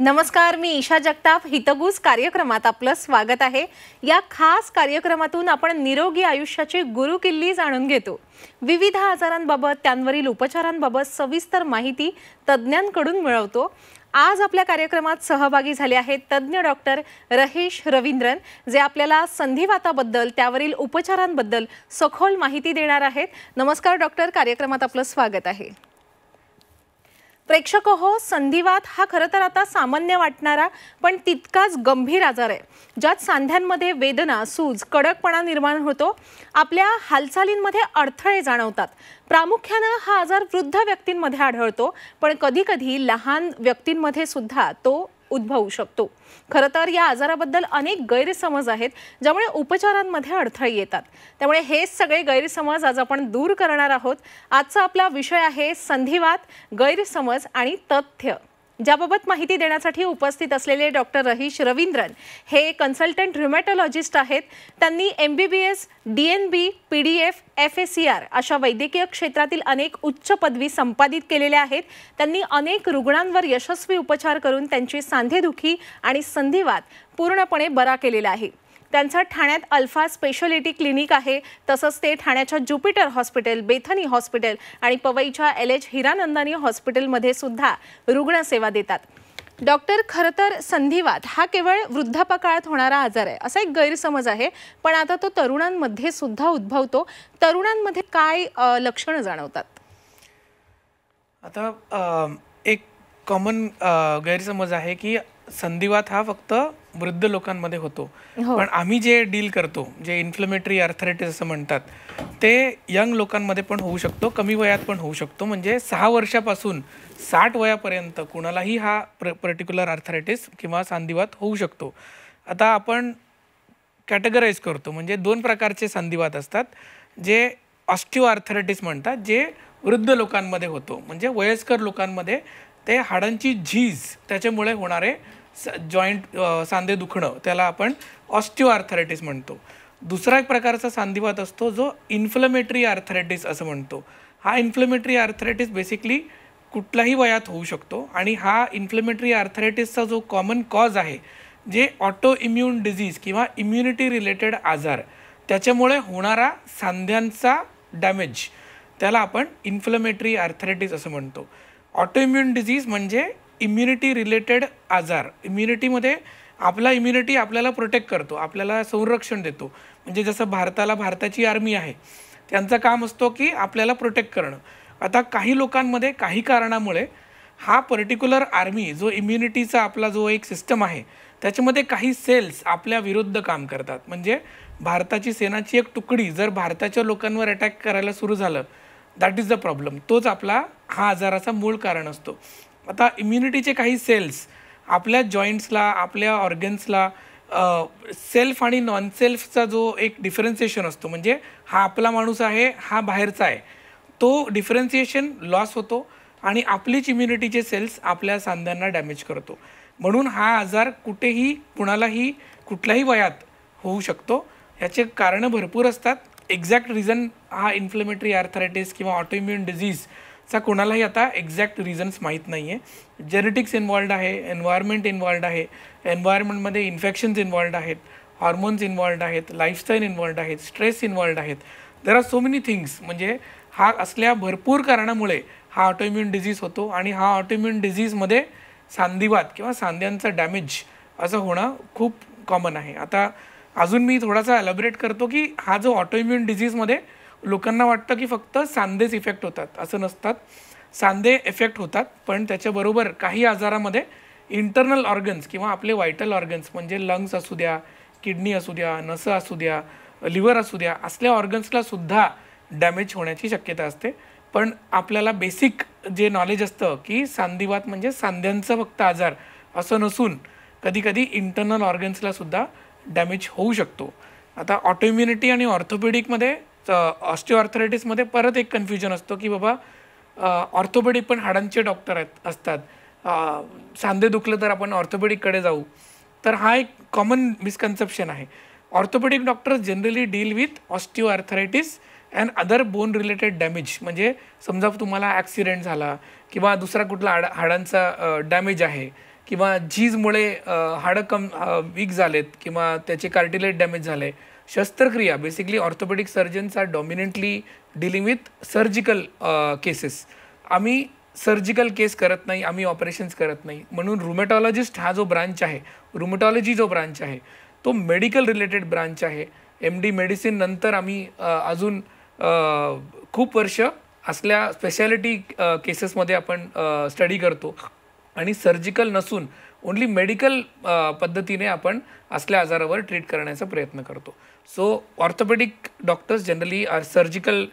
नमस्कार, मी ईशा जगताप. हितगुज कार्यक्रमात आपलं स्वागत आहे. या खास कार्यक्रमातून आपण निरोगी आयुष्याची गुरुकिल्ली जाणून घेतो. विविध आजारांबाबत, त्यांवरील उपचारांबाबत सविस्तर माहिती तज्ज्ञांकडून मिळवतो. आज आपल्या कार्यक्रमात सहभागी झाले आहेत तज्ज्ञ डॉक्टर रहेश रवींद्रन, जे आपल्याला संधिवाताबद्दल, त्यावरील उपचारांबद्दल सखोल माहिती देणार आहेत. नमस्कार डॉक्टर, कार्यक्रमात आपलं स्वागत आहे. प्रेक्षक हो, संधिवात हा खरं तर आता सामान्य वाटणारा पण तितकाच गंभीर आजार आहे, ज्यात सांध्यांमध्ये वेदना, सूज, कडकपणा निर्माण होतो. आपल्या हालचालींमध्ये अडथळे जाणवतात. प्रामुख्याने हा आजार वृद्ध व्यक्तींमध्ये आढळतो, पण कधीकधी लहान व्यक्तींमध्ये सुद्धा तो उद्भवू शकतो. खरं तर या आजाराबद्दल अनेक गैरसमज आहेत, ज्यामुळे उपचारांमध्ये अडथळे येतात. त्यामुळे हे सगळे गैरसमज आज आपण दूर करणार आहोत. आजचा आपला विषय आहे संधिवात, गैरसमज आणि तथ्य. ज्याबाबत माहिती देण्यासाठी उपस्थित असलेले डॉक्टर रहेश रवींद्रन हे कन्सल्टंट र्युमॅटॉलॉजिस्ट आहेत. त्यांनी MBBS, DNB, PDF, FACR अशा वैद्यकीय क्षेत्रातील अनेक उच्च पदवी संपादित केलेल्या आहेत. त्यांनी अनेक रुग्णांवर यशस्वी उपचार करून त्यांची सांधेदुखी आणि संधिवात पूर्णपणे बरा केलेला आहे. त्यांचा ठाण्यात अल्फा स्पेशालिटी क्लिनिक आहे. तसंच ते ठाण्याच्या ज्युपिटर हॉस्पिटल, बेथनी हॉस्पिटल आणि पवईच्या LH हिरानंदानी हॉस्पिटलमध्ये सुद्धा रुग्णसेवा देतात. डॉक्टर, खरं तर संधिवात हा केवळ वृद्धापकाळात होणारा आजार आहे असा एक गैरसमज आहे, पण आता तो तरुणांमध्ये सुद्धा उद्भवतो. तरुणांमध्ये काय लक्षणं जाणवतात? आता एक कॉमन गैरसमज आहे की संधिवात हा फक्त वृद्ध लोकांमध्ये होतो. पण आम्ही जे डील करतो, जे इन्फ्लेमेटरी आर्थरायटिस असं म्हणतात, ते यंग लोकांमध्ये पण होऊ शकतो, कमी वयात पण होऊ शकतो. म्हणजे 6 वर्षापासून 60 वयापर्यंत कुणालाही हा पर्टिक्युलर आर्थरायटिस किंवा सांधिवात होऊ शकतो. आता आपण कॅटेगराईज करतो, म्हणजे 2 प्रकारचे संधिवात असतात. जे ऑस्टिओ आर्थरायटिस म्हणतात, जे वृद्ध लोकांमध्ये होतो. म्हणजे वयस्कर लोकांमध्ये ते हाडांची झीज त्याच्यामुळे होणारे जॉईंट सांधे दुखणं, त्याला आपण ऑस्टिओ आर्थरायटिस म्हणतो. दुसरा एक प्रकारचा सांधिवात असतो जो इन्फ्लेमेटरी आर्थरायटिस असं म्हणतो. हा इन्फ्लेमेटरी आर्थरायटिस बेसिकली कुठल्याही वयात होऊ शकतो. आणि हा इन्फ्लेमेटरी आर्थरायटिसचा जो कॉमन कॉज आहे, जे ऑटो इम्युन डिझीज किंवा इम्युनिटी रिलेटेड आजार, त्याच्यामुळे होणारा सांध्यांचा डॅमेज, त्याला आपण इन्फ्लेमेटरी आर्थरायटिस असं म्हणतो. ऑटो इम्युन डिझीज म्हणजे इम्युनिटी रिलेटेड आजार. इम्युनिटीमध्ये आपला इम्युनिटी आपल्याला प्रोटेक्ट करतो, आपल्याला संरक्षण देतो. म्हणजे जसं भारताची आर्मी आहे, त्यांचं काम असतो की आपल्याला प्रोटेक्ट करणं. आता काही लोकांमध्ये काही कारणामुळे हा पर्टिक्युलर आर्मी, जो इम्युनिटीचा आपला जो एक सिस्टम आहे, त्याच्यामध्ये काही सेल्स आपल्या विरुद्ध काम करतात. म्हणजे भारताची सेनाची एक तुकडी जर भारताच्या लोकांवर अटॅक करायला सुरू झालं, दॅट इज द प्रॉब्लेम. तोच आपला हा आजाराचा मूळ कारण असतो. आता इम्युनिटीचे काही सेल्स आपल्या जॉईंट्सला, आपल्या ऑर्गन्सला सेल्फ आणि नॉन सेल्फचा जो एक डिफरन्सिएशन असतो, म्हणजे हा आपला माणूस आहे, हा बाहेरचा आहे, तो डिफरन्सिएशन लॉस होतो आणि आपलीच इम्युनिटीचे सेल्स आपल्या सांध्यांना डॅमेज करतो. म्हणून हा आजार कुठेही, कुणालाही, कुठल्याही वयात होऊ शकतो. याचे कारणं भरपूर असतात. एक्झॅक्ट रिझन हा इन्फ्लेमेटरी आर्थरायटिस किंवा ऑटोइम्युन डिझीजचा कोणालाही आता एक्झॅक्ट रिझन्स माहीत नाही आहे. जेनेटिक्स इन्वॉल्ड आहे, एन्व्हायरमेंट इन्वॉल्ड आहे, एन्व्हायरमेंटमध्ये इन्फेक्शन्स इन्वॉल्ड आहेत, हॉर्मोन्स इन्वॉल्ड आहेत, लाईफस्टाईल इन्वॉल्ड आहेत, स्ट्रेस इन्वॉल्ड आहेत. There are so many things. म्हणजे हा असल्या भरपूर कारणामुळे हा ऑटोइम्युन डिझीज होतो. आणि हा ऑटोइम्युन डिझीजमध्ये सांधिवात किंवा सांध्यांचा डॅमेज असं होणं खूप कॉमन आहे. आता अजून मी थोडासा एलॅबरेट करतो की हा जो ऑटोइम्युन डिझीजमध्ये लोकांना वाटतं की फक्त सांधेच इफेक्ट होतात, असं नसतात. सांधे इफेक्ट होतात, पण त्याच्याबरोबर काही आजारामध्ये इंटरनल ऑर्गन्स किंवा आपले व्हायटल ऑर्गन्स, म्हणजे लंग्स असू द्या, किडनी असू द्या, नसं असू द्या, लिव्हर असू द्या, असल्या ऑर्गन्सला सुद्धा डॅमेज होण्याची शक्यता असते. पण आपल्याला बेसिक जे नॉलेज असतं की सांधिवात म्हणजे सांध्यांचा फक्त आजार असं नसून कधीकधी इंटरनल ऑर्गन्सला सुद्धा डॅमेज होऊ शकतो. आता ऑटोइम्युनिटी आणि ऑर्थोपेडिकमध्ये, ऑस्टिओआर्थरायटिसमध्ये परत एक कन्फ्युजन असतो की बाबा ऑर्थोपेडिक पण हाडांचे डॉक्टर असतात, सांधे दुखलं तर आपण ऑर्थोपेडिककडे जाऊ. तर हा एक कॉमन मिसकन्सेप्शन आहे. Orthopaedic doctors generally deal with osteoarthritis and other bone related damage. म्हणजे समजा तुम्हाला ॲक्सिडेंट झाला किंवा दुसरा कुठला हाडांचा डॅमेज आहे किंवा झीजमुळे हाडं वीक झालेत किंवा त्याचे कार्टिलेज डॅमेज झाले, शस्त्रक्रिया, basically orthopaedic surgeons are dominantly dealing with surgical cases. आम्ही सर्जिकल केस करत नाही, आम्ही ऑपरेशन्स करत नाही. म्हणून रुमेटॉलॉजिस्ट हा जो ब्रांच आहे, रुमेटॉलॉजी जो ब्रांच आहे तो मेडिकल रिलेटेड ब्रांच आहे. MD मेडिसिन नंतर आम्ही अजून खूप वर्ष असल्या स्पेशालिटी केसेसमध्ये आपण स्टडी करतो आणि सर्जिकल नसून ओन्ली मेडिकल पद्धतीने आपण असल्या आजारावर ट्रीट करण्याचा प्रयत्न करतो. So orthopaedic doctors generally are surgical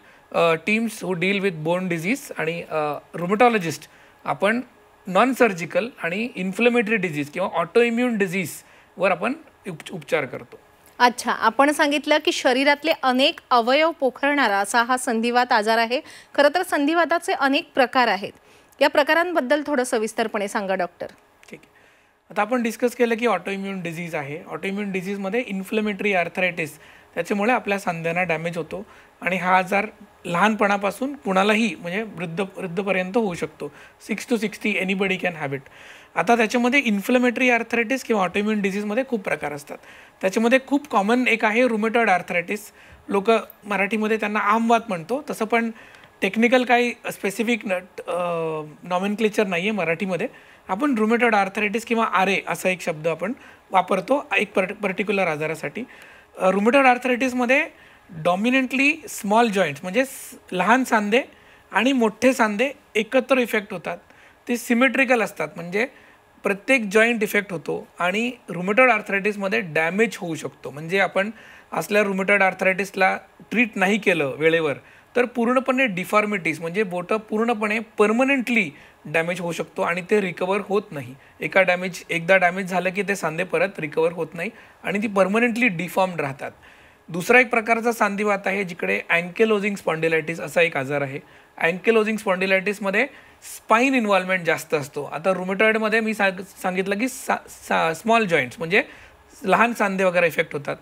teams who deal with bone disease आणि रुमेटॉलॉजिस्ट आपण नॉन सर्जिकल आणि इन्फ्लेमेटरी डिजीज किंवा ऑटो इम्युन डिजीजवर आपण उपचार करतो. अच्छा, आपण सांगितलं की शरीरातले अनेक अवयव पोखरणारा असा हा संधिवात आजार आहे. खरं तर संधिवाताचे अनेक प्रकार आहेत. या प्रकारांबद्दल थोडं सविस्तरपणे सांगा डॉक्टर. ठीक आहे. आता आपण डिस्कस केलं की ऑटो इम्युन डिजीज आहे. ऑटो इम्युन डिजीजमध्ये इन्फ्लेमेटरी आर्थरायटिस त्याच्यामुळे आपल्या सांध्यांना डॅमेज होतो आणि हा आजार लहानपणापासून कुणालाही म्हणजे वृद्धपर्यंत होऊ शकतो. 6 to 60 anybody can have it. आता त्याच्यामध्ये इन्फ्लेमेटरी आर्थरायटिस किंवा ऑटोइम्युन डिजीजमध्ये खूप प्रकार असतात. त्याच्यामध्ये खूप कॉमन एक आहे रुमेटॉइड आर्थरायटिस. लोक मराठीमध्ये त्यांना आमवात म्हणतो, तसं पण टेक्निकल काही स्पेसिफिक नॉमेनक्लेचर नाही आहे मराठीमध्ये. आपण रुमेटॉइड आर्थरायटिस किंवा RA असा एक शब्द आपण वापरतो एक पर्टिक्युलर आजारासाठी. रुमेटॉइड आर्थरायटिसमध्ये डॉमिनेंटली स्मॉल जॉईंट्स म्हणजे लहान सांधे आणि मोठे सांधे एकत्र इफेक्ट होतात. ते सिमेट्रिकल असतात म्हणजे प्रत्येक जॉईंट इफेक्ट होतो आणि रुमेटॉइड आर्थरायटिसमध्ये डॅमेज होऊ शकतो. म्हणजे आपण असल्या रुमेटॉइड आर्थरायटिसला ट्रीट नाही केलं वेळेवर तर पूर्णपणे डिफॉर्मिटीज म्हणजे बोटं पूर्णपणे परमनंटली डॅमेज होऊ शकतो आणि ते रिकवर होत नाही. एकदा डॅमेज झालं की ते सांधे परत रिकवर होत नाही आणि ती परमनंटली डिफॉर्म्ड राहतात. दुसरा एक प्रकारचा सांधिवात आहे जिकडे अँकेलोजिंग स्पॉन्डिलायटिस असा एक आजार आहे. अँकेलोजिंग स्पॉन्डिलायटिसमध्ये स्पाईन इन्व्हॉल्वमेंट जास्त असतो. आता रुमेटॉइडमध्ये मी सांगितलं की स्मॉल जॉईंट्स म्हणजे लहान सांधे वगैरे इफेक्ट होतात.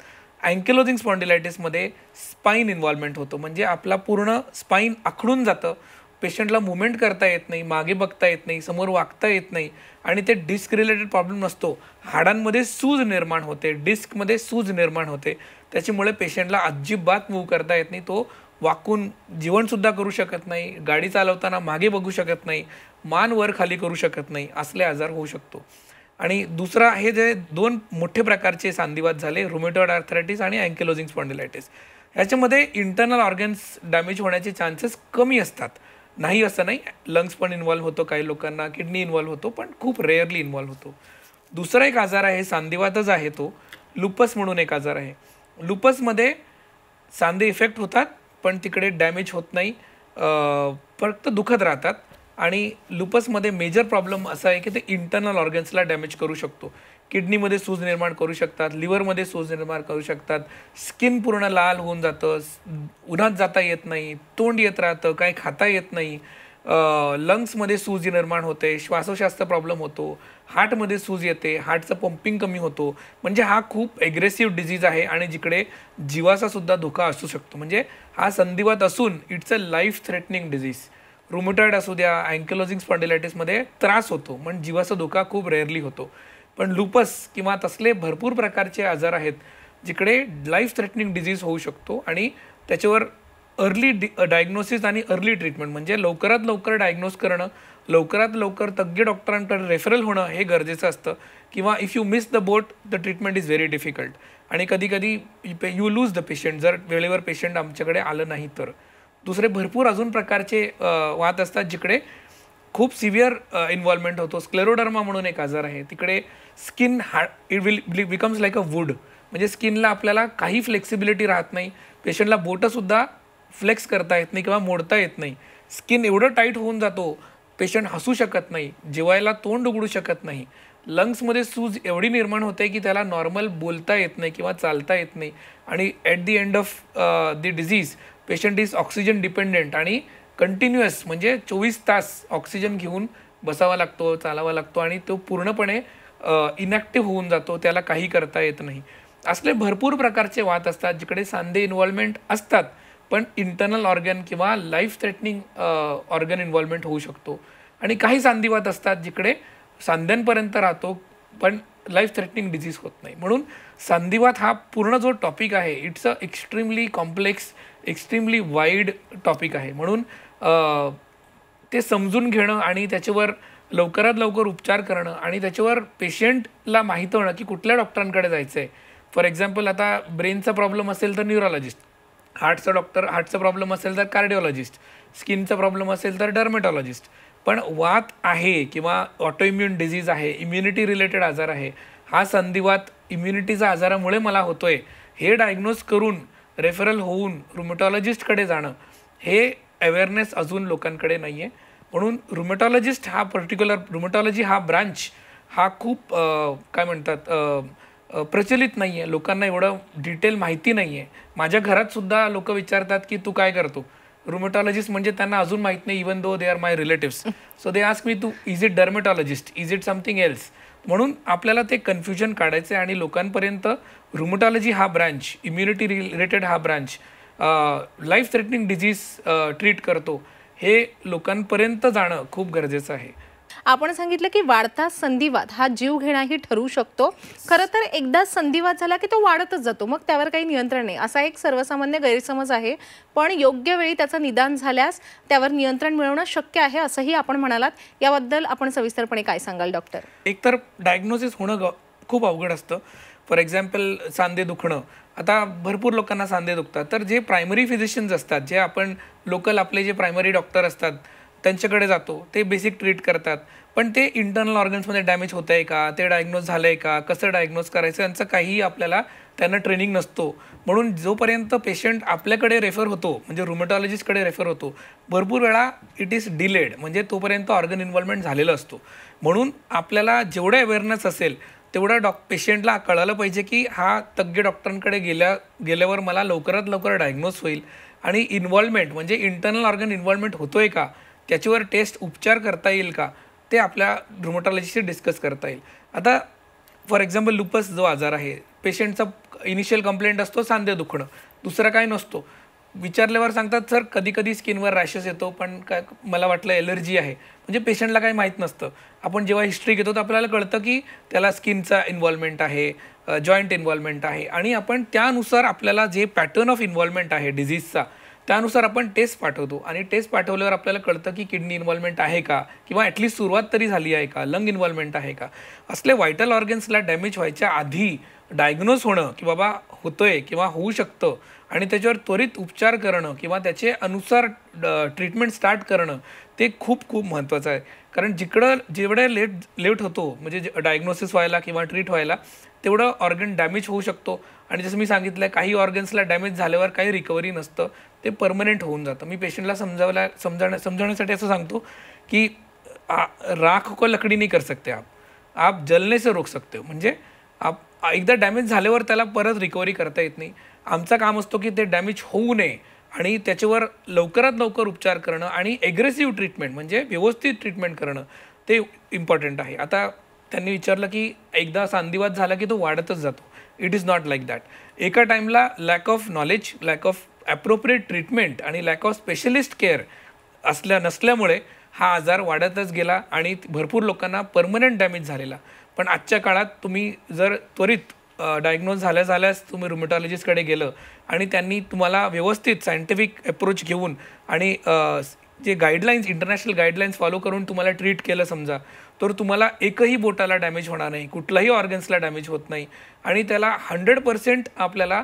अँकेलोजिंग स्पॉन्डिलायटिसमध्ये स्पाईन इन्व्हॉल्वमेंट होतो म्हणजे आपला पूर्ण स्पाईन आखडून जातं. पेशंटला मुवमेंट करता येत नाही, मागे बघता येत नाही, समोर वागता येत नाही आणि ते डिस्क रिलेटेड प्रॉब्लेम नसतो. हाडांमध्ये सूज निर्माण होते, डिस्कमध्ये सूज निर्माण होते. त्याच्यामुळे पेशंटला अजिबात मूव्ह करता येत नाही. तो वाकून जेवणसुद्धा करू शकत नाही, गाडी चालवताना मागे बघू शकत नाही, मान वर खाली करू शकत नाही, असले आजार होऊ शकतो. आणि दुसरा हे जे दोन मोठे प्रकारचे सांधिवात झाले रुमेटॉइड आर्थरायटिस आणि अँकेलोजिंग स्पॉन्डिलायटिस. ह्याच्यामध्ये इंटरनल ऑर्गन्स डॅमेज होण्याचे चान्सेस कमी असतात. नाही असं नाही, लंग्स पण इन्व्हॉल्व होतो, काही लोकांना किडनी इन्व्हॉल्व होतो, पण खूप रेअरली इन्व्हॉल्व होतो. दुसरा एक आजार आहे सांधिवातच आहे तो लुपस म्हणून एक आजार आहे. लुपसमध्ये सांधे इफेक्ट होतात पण तिकडे डॅमेज होत नाही, फक्त दुखत राहतात. आणि लुपसमध्ये मेजर प्रॉब्लेम असा आहे की ते इंटरनल ऑर्गन्सला डॅमेज करू शकतो. किडनीमध्ये सूज निर्माण करू शकतात, लिव्हरमध्ये सूज निर्माण करू शकतात, स्किन पूर्ण लाल होऊन जातं, उन्हात जाता येत नाही, तोंड येत राहतं, काही खाता येत नाही, लंग्समध्ये सूज निर्माण होते, श्वासोश्वासाचा प्रॉब्लेम होतो, हार्टमध्ये सूज येते, हार्टचं पंपिंग कमी होतो. म्हणजे हा खूप ॲग्रेसिव्ह डिजीज आहे आणि जिकडे जीवाचा सुद्धा धोका असू शकतो. म्हणजे हा संधिवात असून it's a life threatening disease. Rheumatoid असू द्या, अँकेलोजिंग स्पॉन्डिलायटिसमध्ये त्रास होतो पण जीवाचा धोका खूप रेअरली होतो. पण लुपस किंवा तसले भरपूर प्रकारचे आजार आहेत जिकडे लाईफ थ्रेटनिंग डिजीज होऊ शकतो आणि त्याच्यावर अर्ली डायग्नोसिस आणि अर्ली ट्रीटमेंट म्हणजे लवकरात लवकर डायग्नोज करणं, लवकरात लवकर तज्ञ डॉक्टरांकडे रेफरल होणं हे गरजेचं असतं. किंवा if you miss the boat the treatment is very difficult आणि कधी यू लूज द पेशंट जर वेळेवर पेशंट आमच्याकडे आलं नाही तर. दुसरे भरपूर अजून प्रकारचे वात असतात जिकडे खूप सिव्हिअर इन्व्हॉल्वमेंट होतो. स्क्लेरोडर्मा म्हणून एक आजार आहे, तिकडे skin it will becomes like a wood म्हणजे स्किनला आपल्याला काही फ्लेक्सिबिलिटी राहत नाही, पेशंटला बोटंसुद्धा फ्लेक्स करता येत नाही किंवा मोडता येत नाही. स्किन एवढं टाईट होऊन जातो, पेशंट हसू शकत नाही, जेवायला तोंड उघडू शकत नाही, लंग्समध्ये सूज एवढी निर्माण होते की त्याला नॉर्मल बोलता येत नाही किंवा चालता येत नाही. आणि at the end of the disease patient is oxygen dependent आणि कंटिन्युअस म्हणजे 24 तास ऑक्सिजन घेऊन बसावा लागतो, चालावा लागतो आणि तो पूर्णपणे इनॅक्टिव्ह होऊन जातो, त्याला काही करता येत नाही. असले भरपूर प्रकारचे वात असतात जिकडे सांधे इन्व्हॉल्वमेंट असतात पण इंटरनल ऑर्गन किंवा लाईफ थ्रेटनिंग ऑर्गन इन्व्हॉल्वमेंट होऊ शकतो. आणि काही सांधिवात असतात जिकडे सांध्यांपर्यंत राहतो, पण लाईफ थ्रेटनिंग डिझीज होत नाही. म्हणून संधिवात हा पूर्ण जो टॉपिक आहे, it's a extremely complex, extremely wide topic आहे. म्हणून ते समजून घेणं आणि त्याच्यावर लवकरात लवकर उपचार करणं आणि त्याच्यावर पेशंटला माहीत होणं की कुठल्या डॉक्टरांकडे जायचं आहे. फॉर एक्झाम्पल, आता ब्रेनचा प्रॉब्लेम असेल तर न्यूरोलॉजिस्ट, हार्टचा प्रॉब्लेम असेल तर कार्डिओलॉजिस्ट, स्किनचा प्रॉब्लेम असेल तर डर्मेटॉलॉजिस्ट. पण वात आहे किंवा ऑटोइम्युन डिझीज आहे, इम्युनिटी रिलेटेड आजार आहे, हा संधिवात इम्युनिटीचा आजारामुळे मला होतोय, हे डायग्नोज करून रेफरल होऊन रुमेटॉलॉजिस्टकडे जाणं, हे अवेअरनेस अजून लोकांकडे नाही आहे. म्हणून रुमेटॉलॉजिस्ट हा रुमेटॉलॉजी हा ब्रांच हा खूप काय म्हणतात प्रचलित नाही आहे. लोकांना एवढं डिटेल माहिती नाही आहे. माझ्या घरातसुद्धा लोक विचारतात की तू काय करतो. रुमेटॉलॉजिस्ट म्हणजे त्यांना अजून माहीत नाही, even though they are my relatives. So they ask me, तू is it dermatologist, is it something else. म्हणून आपल्याला ते कन्फ्युजन काढायचं आहे आणि लोकांपर्यंत रुमेटॉलॉजी हा ब्रांच, इम्युनिटी रिलेटेड हा branch, life threatening disease treat करतो, हे लोकांपर्यंत जाणं खूप गरजेचं आहे. आपण सांगितलं की वाढता संधिवात हा जीव घेणाही ठरू शकतो. खरं तर एकदा संधिवात झाला की तो वाढतच जातो, मग त्यावर काही नियंत्रण नाही, असा एक सर्वसामान्य गैरसमज आहे. पण योग्य वेळी त्याचं निदान झाल्यास त्यावर नियंत्रण मिळवणं शक्य आहे, असंही आपण म्हणालात. याबद्दल आपण सविस्तरपणे काय सांगाल डॉक्टर? एकतर डायग्नोसिस होणं खूप अवघड असतं. फॉर एक्झाम्पल, सांधे दुखणं. आता भरपूर लोकांना सांधे दुखतात, तर जे प्रायमरी फिजिशियन्स असतात, जे आपण लोकल आपले जे प्रायमरी डॉक्टर असतात त्यांच्याकडे जातो, ते बेसिक ट्रीट करतात. पण ते इंटरनल ऑर्गन्समध्ये डॅमेज होत आहे का, ते डायग्नोज झालं आहे का, कसं डायग्नोज करायचं, यांचं काहीही आपल्याला त्यांना ट्रेनिंग नसतो. म्हणून जोपर्यंत पेशंट आपल्याकडे रेफर होतो, म्हणजे रुमेटॉलॉजिस्टकडे रेफर होतो, भरपूर वेळा इट इज डिलेड, म्हणजे तोपर्यंत ऑर्गन इन्व्हॉल्वमेंट झालेलं असतो. म्हणून आपल्याला जेवढं अवेअरनेस असेल तेवढं पेशंटला कळालं पाहिजे की हा तज्ञ डॉक्टरांकडे गेल्यावर मला लवकरात लवकर डायग्नोज होईल. आणि इन्व्हॉल्वमेंट म्हणजे इंटरनल ऑर्गन इन्व्हॉल्वमेंट होतोय का, त्याच्यावर टेस्ट उपचार करता येईल का, ते आपल्या रुमेटॉलॉजिस्टशी डिस्कस करता येईल. आता फॉर एक्झाम्पल, लुपस जो आजार आहे, पेशंटचा इनिशियल कंप्लेंट असतो सांधे दुखणं, दुसरं काय नसतो. विचारल्यावर सांगतात सर कधी कधी स्किनवर रॅशेस येतो, पण काय मला वाटलं एलर्जी आहे. म्हणजे पेशंटला काही माहीत नसतं. आपण जेव्हा हिस्ट्री घेतो तर आपल्याला कळतं की त्याला स्किनचा इन्व्हॉल्वमेंट आहे, जॉईंट इन्व्हॉल्वमेंट आहे, आणि आपण त्यानुसार आपल्याला जे पॅटर्न ऑफ इन्व्हॉल्वमेंट आहे डिझीजचा, त्यानुसार आपण टेस्ट पाठवतो. आणि टेस्ट पाठवल्यावर आपल्याला कळतं की किडनी इन्व्हॉल्वमेंट आहे का, किंवा ॲटलिस्ट सुरुवात तरी झाली आहे का, लंग इन्व्हॉल्वमेंट आहे का. असले व्हायटल ऑर्गन्सला डॅमेज व्हायच्या आधी डायग्नोज होणं की बाबा होतोय किंवा होऊ शकतं, आणि त्याच्यावर त्वरित उपचार करणं किंवा त्याचे अनुसार ट्रीटमेंट स्टार्ट करणं, ते खूप खूप महत्त्वाचं आहे. कारण जेवढं लेट होतो, म्हणजे डायग्नोसिस व्हायला किंवा ट्रीट व्हायला, तेवढं ऑर्गन डॅमेज होऊ शकतो. आणि जसं मी सांगितलं, काही ऑर्गन्सला डॅमेज झाल्यावर काही रिकव्हरी नसतं, ते परमनंट होऊन जातं. मी पेशंटला समजावण्यासाठी असं सांगतो की राख को लकडी नहीं कर सकते आप जलने से रोक सकते हो. म्हणजे एकदा डॅमेज झाल्यावर त्याला परत रिकव्हरी करता येत नाही. आमचं काम असतो की ते डॅमेज होऊ नये आणि त्याच्यावर लवकरात लवकर उपचार करणं आणि ॲग्रेसिव्ह ट्रीटमेंट म्हणजे व्यवस्थित ट्रीटमेंट करणं, ते इम्पॉर्टंट आहे. आता त्यांनी विचारलं की एकदा सांधिवात झाला की तो वाढतच जातो. It is not like that. एका टाईमला lack of knowledge, lack of appropriate treatment आणि लॅक ऑफ स्पेशलिस्ट केअर नसल्यामुळे हा आजार वाढतच गेला आणि भरपूर लोकांना परमनंट डॅमेज झालेला. पण आजच्या काळात तुम्ही जर त्वरित डायग्नोज झाल्यास तुम्ही रुमेटॉलॉजिस्टकडे गेलं आणि त्यांनी तुम्हाला व्यवस्थित सायंटिफिक अप्रोच घेऊन आणि जे गाईडलाईन्स, इंटरनॅशनल गाईडलाईन्स फॉलो करून तुम्हाला ट्रीट केलं समजा, तर तुम्हाला एकही बोटाला डॅमेज होणार नाही, कुठल्याही ऑर्गन्सला डॅमेज होत नाही, आणि त्याला 100% आपल्याला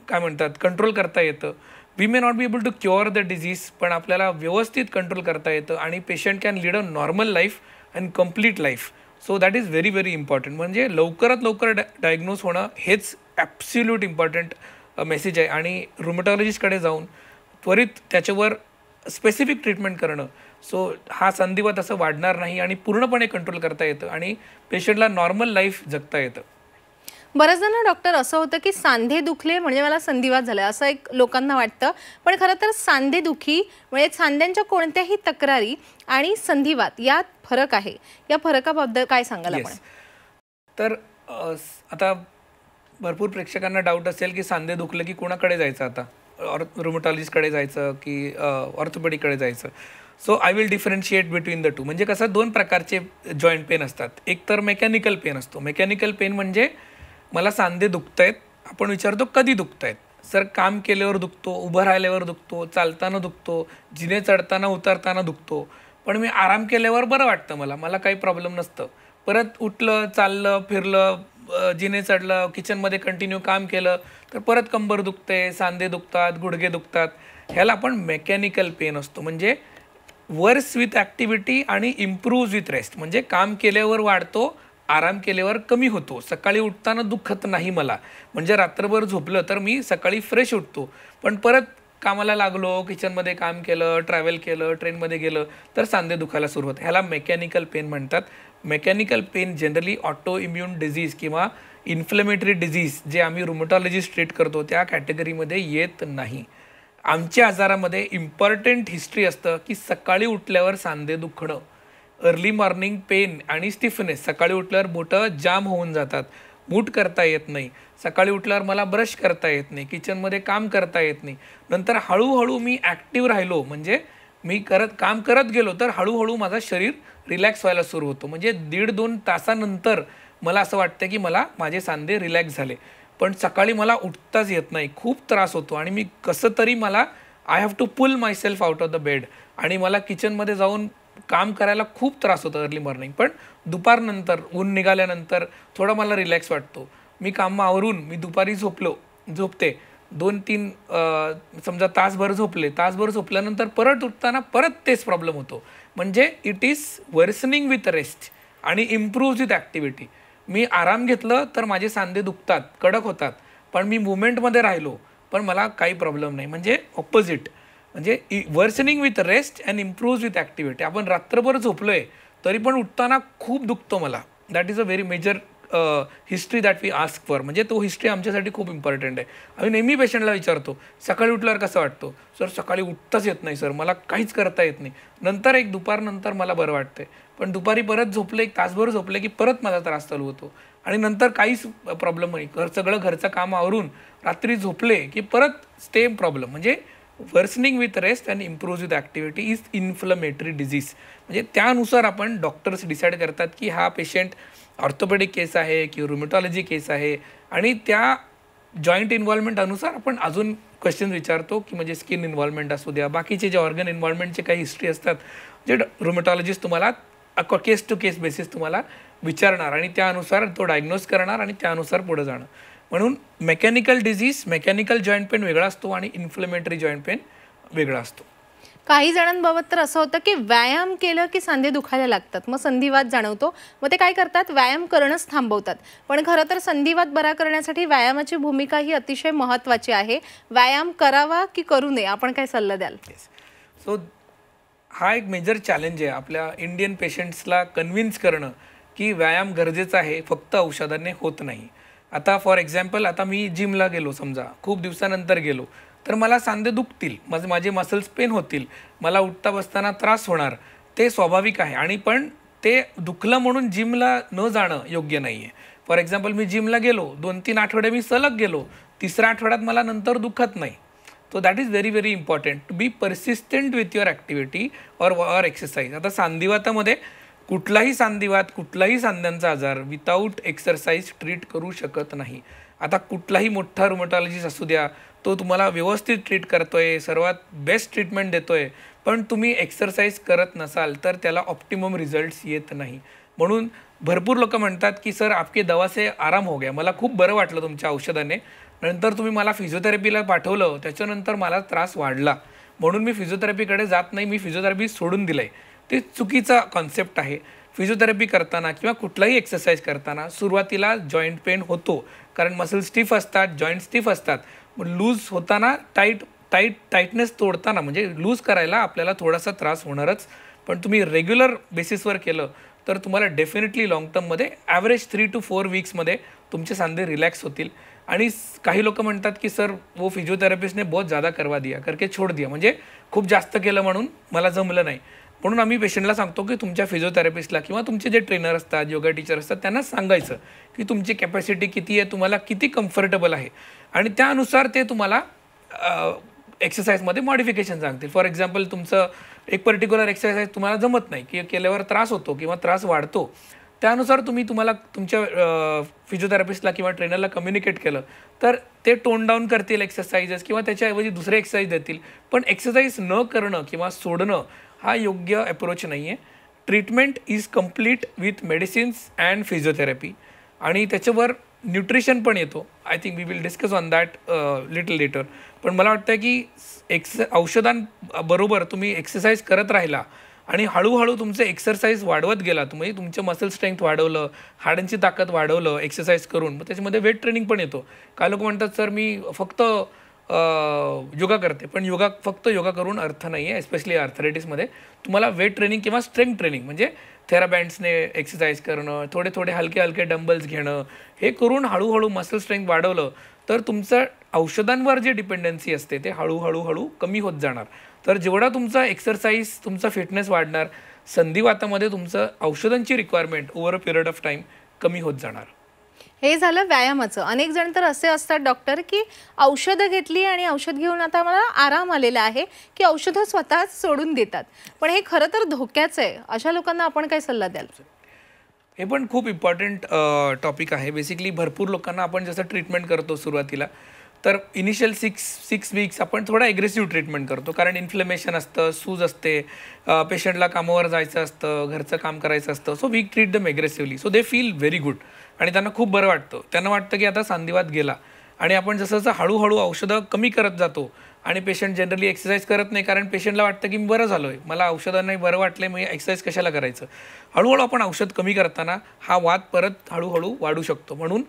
काय म्हणतात कंट्रोल करता येतं. We may not be able to cure the disease, पण आपल्याला व्यवस्थित कंट्रोल करता येतं आणि patient can lead a normal life and complete life. So that is very very important. म्हणजे लवकरात लवकर डायग्नोज होणं हेच ॲब्सोल्यूट इम्पॉर्टंट मेसेज आहे. आणि रुमेटॉलॉजिस्टकडे जाऊन त्वरित त्याच्यावर स्पेसिफिक ट्रीटमेंट करणं. सो हा संधिवात असं वाढणार नाही आणि पूर्णपणे कंट्रोल करता येतं आणि पेशंटला नॉर्मल लाईफ जगता येतं. बऱ्याच जण डॉक्टर असं होतं की सांधे दुखले म्हणजे मला संधिवात झाला असं एक लोकांना वाटतं, पण खरं तर सांधेदुखी म्हणजे सांध्यांच्या कोणत्याही तक्रारी आणि संधिवात यात फरक आहे. या फरकाबद्दल काय सांगाल आपण? तर आता भरपूर प्रेक्षकांना डाऊट असेल की सांधे दुखले की कोणाकडे जायचं, आता रुमेटॉलॉजिस्टकडे जायचं की ऑर्थोपेडिककडे जायचं. So I will differentiate between the two. म्हणजे कसं 2 प्रकारचे जॉईंट पेन असतात. एक तर मेकॅनिकल पेन असतो. मेकॅनिकल पेन म्हणजे मला सांधे दुखत आहेत, आपण विचारतो कधी दुखत आहेत. सर काम केल्यावर दुखतो, उभं राहिल्यावर दुखतो, चालताना दुखतो, जिने चढताना उतरताना दुखतो, पण मी आराम केल्यावर बरं वाटतं, मला काही प्रॉब्लेम नसतं. परत उठलं, चाललं, फिरलं, जिने चढलं, किचनमध्ये कंटिन्यू काम केलं तर परत कंबर दुखते, सांधे दुखतात, गुडघे दुखतात. ह्याला आपण मेकॅनिकल पेन असतो. म्हणजे वर्स विथ ॲक्टिव्हिटी आणि इम्प्रूव्ह विथ रेस्ट. म्हणजे काम केल्यावर वाढतो, आराम केल्यावर कमी होतो. सकाळी उठताना दुखत नाही मला, म्हणजे रात्रभर झोपलं तर मी सकाळी फ्रेश उठतो, पण परत कामाला लागलो, किचनमध्ये काम केलं, ट्रॅव्हल केलं, ट्रेनमध्ये गेलं तर सांधे दुखायला सुरू होतं. ह्याला मेकॅनिकल पेन म्हणतात. Mechanical pain generally autoimmune disease किंवा इन्फ्लेमेटरी डिझीज जे आम्ही रुमॅटॉलॉजिस्ट ट्रीट करतो त्या कॅटेगरीमध्ये येत नाही. आमच्या आजारामध्ये इम्पॉर्टंट हिस्ट्री असतं की सकाळी उठल्यावर सांधे दुखणं, अर्ली मॉर्निंग पेन आणि स्टिफनेस. सकाळी उठल्यावर बोटं जाम होऊन जातात, मूठ करता येत नाही, सकाळी उठल्यावर मला ब्रश करता येत नाही, किचनमध्ये काम करता येत नाही. नंतर हळूहळू मी ॲक्टिव्ह राहिलो, म्हणजे मी काम करत गेलो तर हळूहळू माझं शरीर रिलॅक्स व्हायला सुरू होतो. म्हणजे 1.5-2 तासानंतर मला असं वाटतं की माझे सांधे रिलॅक्स झाले, पण सकाळी मला उठताच येत नाही, खूप त्रास होतो आणि मी कसं तरी I have to pull myself out of the bed आणि मला किचनमध्ये जाऊन काम करायला खूप त्रास होतो अर्ली मॉर्निंग. पण दुपारनंतर ऊन निघाल्यानंतर थोडा मला रिलॅक्स वाटतो. मी कामं आवरून मी दुपारी झोपते 2-3 समजा तासभर झोपल्यानंतर परत उठताना परत तेच प्रॉब्लेम होतो. म्हणजे it is worsening with rest आणि इम्प्रूव्ह विथ ॲक्टिव्हिटी. मी आराम घेतलं तर माझे सांधे दुखतात, कडक होतात, पण मी मुवमेंटमध्ये राहिलो पण मला काही प्रॉब्लेम नाही. म्हणजे ऑपोजिट, म्हणजे worsening with rest and improve with activity. आपण रात्रभर झोपलोय तरी पण उठताना खूप दुखतो मला. That is a very major history that we ask for. म्हणजे तो हिस्ट्री आमच्यासाठी खूप इम्पॉर्टंट आहे. आम्ही नेहमी पेशंटला विचारतो सकाळी उठल्यावर कसं वाटतो. सर सकाळी उठताच येत नाही सर, मला काहीच करता येत नाही. नंतर दुपारनंतर मला बरं वाटतंय, पण दुपारी परत झोपले, 1 तासभर झोपले की परत माझा त्रास चालू होतो आणि नंतर काहीच प्रॉब्लेम नाही. सगळं घरचं काम आवरून रात्री झोपले की परत सेम प्रॉब्लेम. म्हणजे worsening with rest and improve with activity is inflammatory disease. म्हणजे त्यानुसार आपण डॉक्टर्स डिसाईड करतात की हा पेशंट ऑर्थोपेडिक केस आहे की रुमॅटॉलॉजी केस आहे, आणि त्या जॉईंट इन्व्हॉल्वमेंट अनुसार आपण अजून क्वेश्चन विचारतो की म्हणजे स्किन इन्व्हॉल्वमेंट असू द्या, बाकीचे जे ऑर्गन इन्व्हॉल्वमेंटचे काही हिस्ट्री असतात जे रुमॅटॉलॉजिस्ट तुम्हाला केस टू केस बेसिस तुम्हाला विचारणार आणि त्यानुसार तो डायग्नोज करणार आणि त्यानुसार पुढे जाणं. म्हणून मेकॅनिकल जॉईंट पेन वेगळा असतो आणि इन्फ्लेमेटरी जॉईंट पेन वेगळा असतो. काही जणांबाबत तर असं होतं की व्यायाम केलं की सांधे दुखायला लागतात, मग संधिवात जाणवतो, मग ते काय करतात, व्यायाम करणंच थांबवतात. पण खरं तर संधिवात बरा करण्यासाठी व्यायामाची भूमिका ही अतिशय महत्त्वाची आहे. व्यायाम करावा की करू नये, आपण काय सल्ला द्याल? सो हा एक मेजर चॅलेंज आहे आपल्या इंडियन पेशंट्सला कन्व्हिन्स करणं की व्यायाम गरजेचा आहे, फक्त औषधाने होत नाही. आता फॉर एक्झाम्पल, आता मी जिमला गेलो, समजा खूप दिवसानंतर गेलो तर मला सांधे दुखतील, माझे मसल्स पेन होतील, मला उठता बसताना त्रास होणार, ते स्वाभाविक आहे. आणि पण ते दुखलं म्हणून जिमला न जाणं योग्य नाही आहे. फॉर एक्झाम्पल मी जिमला गेलो, 2-3 आठवडे मी सलग गेलो, 3ऱ्या आठवड्यात मला नंतर दुखत नाही. So that is very very important to be persistent with your activity or exercise. आता सांधिवातामध्ये कुठलाही सांध्यांचा आजार विदाऊट एक्सरसाइज ट्रीट करू शकत नाही. आता कुठलाही मोठा रुमॅटॉलॉजिस्ट असू द्या, तो तुम्हाला व्यवस्थित ट्रीट करतोय, सर्वात बेस्ट ट्रीटमेंट देतोय, पण तुम्ही एक्सरसाइज करत नसाल तर त्याला ऑप्टिमम रिझल्ट्स येत नाही. म्हणून भरपूर लोक म्हणतात की सर आपके दवा से आराम हो गया, मला खूप बरं वाटलं तुमच्या औषधाने, नंतर तुम्ही मला फिजिओथेरपीला पाठवलं, त्याच्यानंतर मला त्रास वाढला म्हणून मी फिजिओथेरपीकडे जात नाही, मी फिजिओथेरपी सोडून दिलं आहे. ते चुकीचा कॉन्सेप्ट आहे. फिजिओथेरपी करताना किंवा कुठलाही एक्सरसाइज करताना सुरुवातीला जॉईंट पेन होतो, कारण मसल स्टिफ असतात, जॉईंट स्टिफ असतात. मग लूज होताना टाईटनेस तोडताना म्हणजे लूज करायला आपल्याला थोडासा त्रास होणारच, पण तुम्ही रेग्युलर बेसिसवर केलं तर तुम्हाला डेफिनेटली लॉंग टर्ममध्ये ॲव्हरेज 3 to 4 वीक्समध्ये तुमचे सांधे रिलॅक्स होतील. आणि काही लोक म्हणतात की सर वो फिजिओथेरापिस्ट ने बहुत ज़्यादा करवा दिया करके छोड़ दिया, म्हणजे खूप जास्त केलं म्हणून मला जमलं नाही. म्हणून आम्ही पेशंटला सांगतो की तुमच्या फिजिओथेरपिस्टला किंवा तुमचे जे ट्रेनर असतात, योगा टीचर असतात, त्यांना सांगायचं की तुमची कॅपॅसिटी किती आहे, तुम्हाला किती कम्फर्टेबल आहे, आणि त्यानुसार ते तुम्हाला एक्सरसाइजमध्ये मॉडिफिकेशन सांगतील. फॉर एक्झाम्पल तुमचं एक पर्टिक्युलर एक्सरसाइज तुम्हाला जमत नाही की केल्यावर त्रास होतो किंवा त्रास वाढतो, त्यानुसार तुम्हाला तुमच्या फिजिओथेरपिस्टला किंवा ट्रेनरला कम्युनिकेट केलं तर ते टोन डाऊन करतील एक्सरसाइजेस किंवा त्याच्याऐवजी दुसरे एक्सरसाइज देतील. पण एक्सरसाइज न करणं किंवा सोडणं हा योग्य अप्रोच नाही आहे. Treatment is complete with medicines and physiotherapy आणि त्याच्यावर न्यूट्रिशन पण येतो. I think we will discuss on that little later. पण मला वाटतं की औषधांबरोबर तुम्ही एक्सरसाइज करत राहिला आणि हळूहळू तुमचं एक्सरसाइज वाढवत गेला, तुम्ही तुमचं मसल स्ट्रेंथ वाढवलं, हाडांची ताकद वाढवलं एक्सरसाइज करून, मग त्याच्यामध्ये वेट ट्रेनिंग पण येतो. काय लोक म्हणतात सर मी फक्त योगा करते, पण फक्त योगा करून अर्थ नाही आहे. एस्पेशली आर्थरायटिसमध्ये तुम्हाला वेट ट्रेनिंग किंवा स्ट्रेंथ ट्रेनिंग म्हणजे थेराबँड्सने एक्सरसाइज करणं, थोडे हलके डंबल्स घेणं, हे करून हळूहळू मसल स्ट्रेंथ वाढवलं तर तुमचं औषधांवर जे डिपेंडन्सी असते ते हळूहळू कमी होत जाणार. तर जेवढा तुमचा एक्सरसाइज, तुमचा फिटनेस वाढणार, संधिवातामध्ये तुमचं औषधांची requirement over a period of time कमी होत जाणार. हे झालं व्यायामाचं. अनेक जण तर असे असतात डॉक्टर की औषधं घेतली आणि औषध घेऊन आता मला आराम आलेला आहे की औषधं स्वतःच सोडून देतात. पण हे खरं तर धोक्याचं आहे. अशा लोकांना आपण काय सल्ला द्याल? हे पण खूप इम्पॉर्टंट टॉपिक आहे. बेसिकली भरपूर लोकांना आपण जसं ट्रीटमेंट करतो सुरुवातीला, तर इनिशियल सिक्स वीक्स आपण थोडा ॲग्रेसिव्ह ट्रीटमेंट करतो, कारण इन्फ्लेमेशन असतं, सूज असते, पेशंटला कामावर जायचं असतं, घरचं काम करायचं असतं. So we treat them aggressively, so they feel very good आणि त्यांना खूप बरं वाटतं. त्यांना वाटतं की आता संधिवात गेला. आणि आपण जसं हळूहळू औषधं कमी करत जातो आणि पेशंट जनरली एक्सरसाइज करत नाही, कारण पेशंटला वाटतं की मी बरं झालो आहे, मला औषधांनाही बरं वाटलं, मग एक्सरसाइज कशाला करायचं. हळूहळू आपण औषध कमी करताना हा वाद परत हळूहळू वाढू शकतो. म्हणून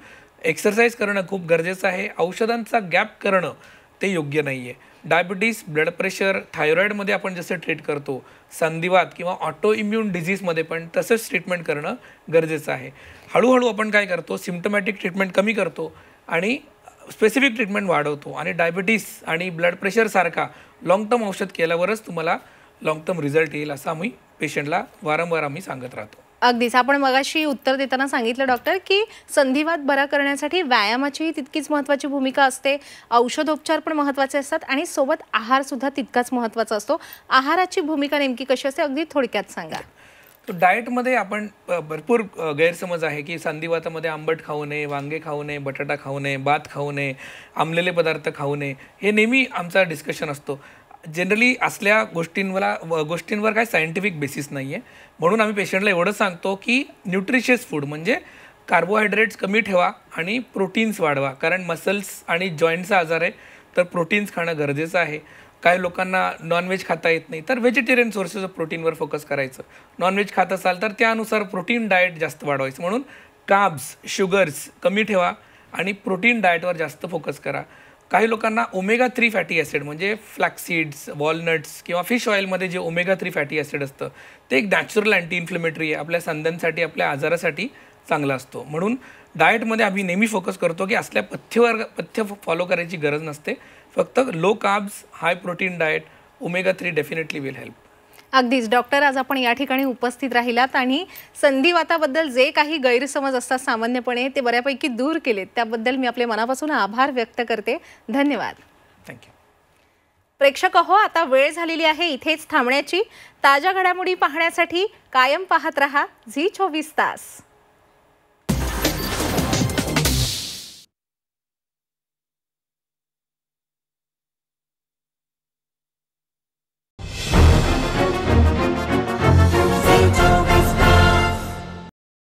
एक्सरसाइज करणं खूप गरजेचं आहे. औषधांचा गॅप करणं ते योग्य नाही आहे. डायबिटीज, ब्लड प्रेशर, थायरॉईडमध्ये आपण जसं ट्रीट करतो, संधिवात किंवा ऑटो इम्युन डिझीजमध्ये पण तसंच ट्रीटमेंट करणं गरजेचं आहे. हळूहळू आपण काय करतो, सिम्पटमॅटिक ट्रीटमेंट कमी करतो आणि स्पेसिफिक ट्रीटमेंट वाढवतो. आणि डायबिटीस आणि ब्लड प्रेशरसारखा लाँग टर्म औषध केल्यावरच तुम्हाला लाँग टर्म रिझल्ट येईल, असं आम्ही पेशंटला वारंवार सांगत राहतो. अगदीच. आपण मगाशी उत्तर देताना सांगितलं डॉक्टर की संधिवात बरा करण्यासाठी व्यायामाचीही तितकीच महत्त्वाची भूमिका असते, औषधोपचार पण महत्त्वाचे असतात आणि सोबत आहारसुद्धा तितकाच महत्त्वाचा असतो. आहाराची भूमिका नेमकी कशी असते, अगदी थोडक्यात सांगा. डाएटमध्ये आपण भरपूर गैरसमज आहे की संधिवातामध्ये आंबट खाऊ नये, वांगे खाऊ नये, बटाटा खाऊ नये, भात खाऊ नये, आंबलेले पदार्थ खाऊ नये. हे नेहमी आमचा डिस्कशन असतो. जनरली असल्या गोष्टींवर काय सायंटिफिक बेसिस नाही आहे. म्हणून आम्ही पेशंटला एवढंच सांगतो की न्यूट्रिशियस फूड म्हणजे कार्बोहायड्रेट्स कमी ठेवा आणि प्रोटीन्स वाढवा, कारण मसल्स आणि जॉईंटचा आजार आहे, तर प्रोटीन्स खाणं गरजेचं आहे. काही लोकांना नॉनव्हेज खाता येत नाही, तर व्हेजिटेरियन सोर्सेस ऑफ प्रोटीनवर फोकस करायचं. नॉनव्हेज खात असाल तर त्यानुसार प्रोटीन डाएट जास्त वाढवायचं. म्हणून कार्ब्स, शुगर्स कमी ठेवा आणि प्रोटीन डाएटवर जास्त फोकस करा. काही लोकांना ओमेगा 3 फॅटी ॲसिड म्हणजे फ्लॅक्सीड्स, वॉलनट्स किंवा फिश ऑइलमध्ये जे ओमेगा 3 फॅटी ॲसिड असतं ते एक नॅचरल अँटी इन्फ्लेमेटरी आहे, आपल्या सांध्यांसाठी, आपल्या आजारासाठी चांगला असतो. म्हणून डाएटमध्ये आम्ही नेहमी फोकस करतो की असल्या पथ्य फॉलो करायची गरज नसते. फक्त low carbs, high protein diet, omega 3 definitely will help. अगदीच डॉक्टर, आज आपण या ठिकाणी उपस्थित राहिलात आणि संधिवाताबद्दल जे काही गैरसमज असतात सामान्यपणे ते बऱ्यापैकी दूर केलेत, त्याबद्दल मी आपले मनापासून आभार व्यक्त करते. धन्यवाद. थँक्यू. प्रेक्षक हो, आता वेळ झालेली आहे इथेच थांबण्याची. ताज्या घडामोडी पाहण्यासाठी कायम पाहत रहा झी 24 तास.